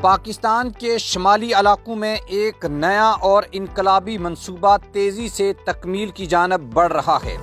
پاکستان کے شمالی علاقوں میں ایک نیا اور انقلابی منصوبہ تیزی سے تکمیل کی جانب بڑھ رہا ہے۔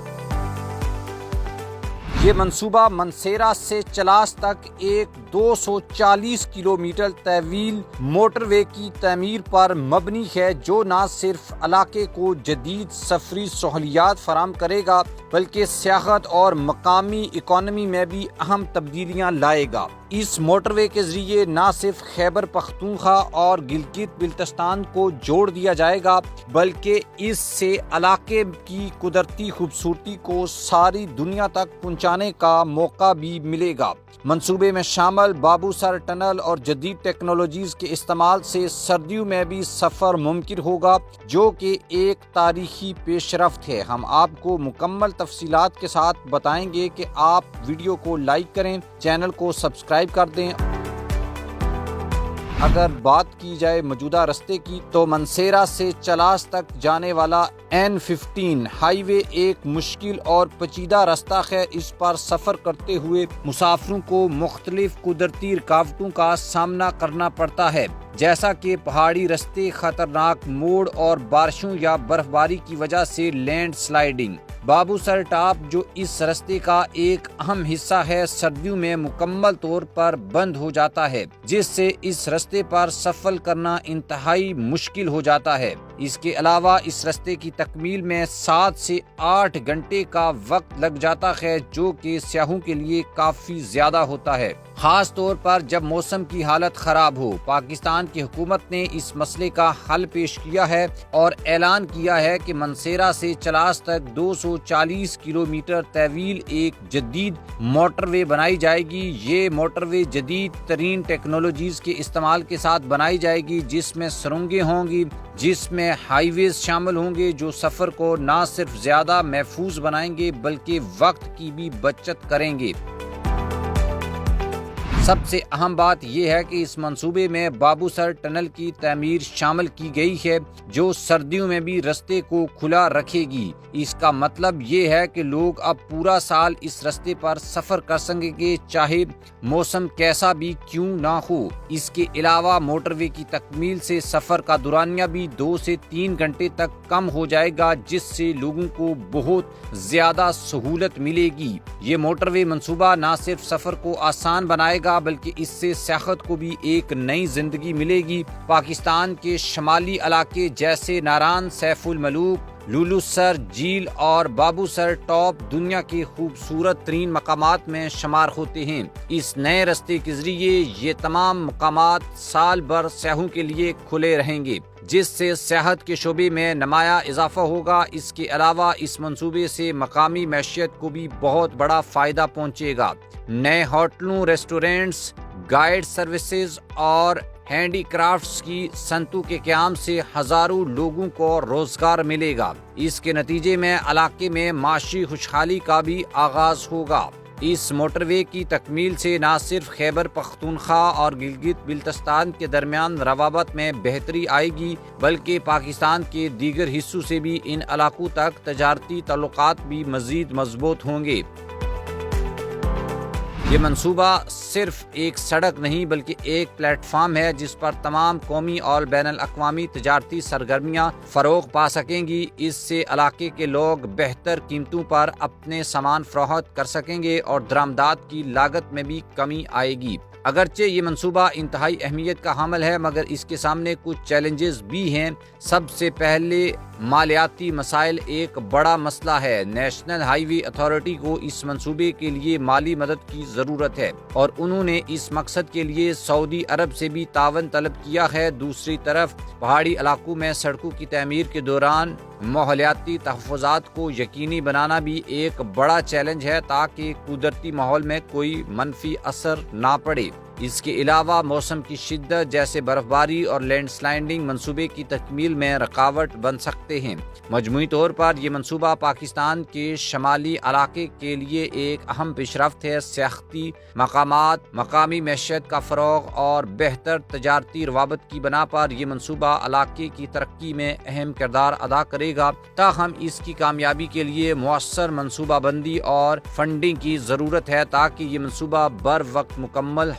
یہ منصوبہ منسیرا سے چلاس تک ایک 240 کلومیٹر طویل موٹر وے کی تعمیر پر مبنی ہے، جو نہ صرف علاقے کو جدید سفری سہولیات فراہم کرے گا بلکہ سیاحت اور مقامی اکانومی میں بھی اہم تبدیلیاں لائے گا۔ اس موٹر وے کے ذریعے نہ صرف خیبر پختونخوا اور گلگت بلتستان کو جوڑ دیا جائے گا بلکہ اس سے علاقے کی قدرتی خوبصورتی کو ساری دنیا تک پہنچانے کا موقع بھی ملے گا۔ منصوبے میں شامل بابو سر ٹنل اور جدید ٹیکنالوجیز کے استعمال سے سردیوں میں بھی سفر ممکن ہوگا، جو کہ ایک تاریخی پیش رفت ہے۔ ہم آپ کو مکمل تفصیلات کے ساتھ بتائیں گے کہ آپ ویڈیو کو لائک کریں، چینل کو سبسکرائب کر دیں۔ اگر بات کی جائے موجودہ رستے کی تو منسیرا سے چلاس تک جانے والا N15 ہائی وے ایک مشکل اور پیچیدہ رستہ ہے۔ اس پر سفر کرتے ہوئے مسافروں کو مختلف قدرتی رکاوٹوں کا سامنا کرنا پڑتا ہے، جیسا کہ پہاڑی رستے، خطرناک موڑ اور بارشوں یا برف باری کی وجہ سے لینڈ سلائیڈنگ۔ بابو سر ٹاپ، جو اس رستے کا ایک اہم حصہ ہے، سردیوں میں مکمل طور پر بند ہو جاتا ہے، جس سے اس رستے پر سفر کرنا انتہائی مشکل ہو جاتا ہے۔ اس کے علاوہ اس رستے کی تکمیل میں 7 سے 8 گھنٹے کا وقت لگ جاتا ہے، جو کہ سیاحوں کے لیے کافی زیادہ ہوتا ہے، خاص طور پر جب موسم کی حالت خراب ہو۔ پاکستان کی حکومت نے اس مسئلے کا حل پیش کیا ہے اور اعلان کیا ہے کہ منسیرا سے چلاس تک 240 کلومیٹر طویل ایک جدید موٹر وے بنائی جائے گی۔ یہ موٹر وے جدید ترین ٹیکنالوجیز کے استعمال کے ساتھ بنائی جائے گی، جس میں سرنگیں ہوں گی، جس میں ہائی ویز شامل ہوں گے، جو سفر کو نہ صرف زیادہ محفوظ بنائیں گے بلکہ وقت کی بھی بچت کریں گے۔ سب سے اہم بات یہ ہے کہ اس منصوبے میں بابو سر ٹنل کی تعمیر شامل کی گئی ہے، جو سردیوں میں بھی رستے کو کھلا رکھے گی۔ اس کا مطلب یہ ہے کہ لوگ اب پورا سال اس رستے پر سفر کر سکیں گے، چاہے موسم کیسا بھی کیوں نہ ہو۔ اس کے علاوہ موٹر وے کی تکمیل سے سفر کا دورانیہ بھی 2 سے 3 گھنٹے تک کم ہو جائے گا، جس سے لوگوں کو بہت زیادہ سہولت ملے گی۔ یہ موٹر وے منصوبہ نہ صرف سفر کو آسان بنائے گا بلکہ اس سے سیاحت کو بھی ایک نئی زندگی ملے گی۔ پاکستان کے شمالی علاقے جیسے ناران، سیف الملوک، لولو سر جھیل اور بابو سر ٹاپ دنیا کے خوبصورت ترین مقامات میں شمار ہوتے ہیں۔ اس نئے رستے کے ذریعے یہ تمام مقامات سال بھر سیاحوں کے لیے کھلے رہیں گے، جس سے سیاحت کے شعبے میں نمایاں اضافہ ہوگا۔ اس کے علاوہ اس منصوبے سے مقامی معیشت کو بھی بہت بڑا فائدہ پہنچے گا۔ نئے ہوٹلوں، ریسٹورنٹس، گائیڈ سروسز اور ہینڈی کرافٹس کی صنعتوں کے قیام سے ہزاروں لوگوں کو روزگار ملے گا۔ اس کے نتیجے میں علاقے میں معاشی خوشحالی کا بھی آغاز ہوگا۔ اس موٹر وے کی تکمیل سے نہ صرف خیبر پختونخوا اور گلگت بلتستان کے درمیان روابط میں بہتری آئے گی بلکہ پاکستان کے دیگر حصوں سے بھی ان علاقوں تک تجارتی تعلقات بھی مزید مضبوط ہوں گے۔ یہ منصوبہ صرف ایک سڑک نہیں بلکہ ایک پلیٹ فارم ہے، جس پر تمام قومی اور بین الاقوامی تجارتی سرگرمیاں فروغ پا سکیں گی۔ اس سے علاقے کے لوگ بہتر قیمتوں پر اپنے سامان فروخت کر سکیں گے اور درآمدات کی لاگت میں بھی کمی آئے گی۔ اگرچہ یہ منصوبہ انتہائی اہمیت کا حامل ہے مگر اس کے سامنے کچھ چیلنجز بھی ہیں۔ سب سے پہلے مالیاتی مسائل ایک بڑا مسئلہ ہے۔ نیشنل ہائی وے اتھارٹی کو اس منصوبے کے لیے مالی مدد کی ضرورت ہے اور انہوں نے اس مقصد کے لیے سعودی عرب سے بھی تعاون طلب کیا ہے۔ دوسری طرف پہاڑی علاقوں میں سڑکوں کی تعمیر کے دوران ماحولیاتی تحفظات کو یقینی بنانا بھی ایک بڑا چیلنج ہے تاکہ قدرتی ماحول میں کوئی منفی اثر نہ پڑے۔ اس کے علاوہ موسم کی شدت جیسے برف باری اور لینڈ سلائڈنگ منصوبے کی تکمیل میں رکاوٹ بن سکتے ہیں۔ مجموعی طور پر یہ منصوبہ پاکستان کے شمالی علاقے کے لیے ایک اہم پیش رفت ہے۔ سیاحتی مقامات، مقامی معیشت کا فروغ اور بہتر تجارتی روابط کی بنا پر یہ منصوبہ علاقے کی ترقی میں اہم کردار ادا کرے گا۔ تاہم اس کی کامیابی کے لیے مؤثر منصوبہ بندی اور فنڈنگ کی ضرورت ہے تاکہ یہ منصوبہ بر وقت مکمل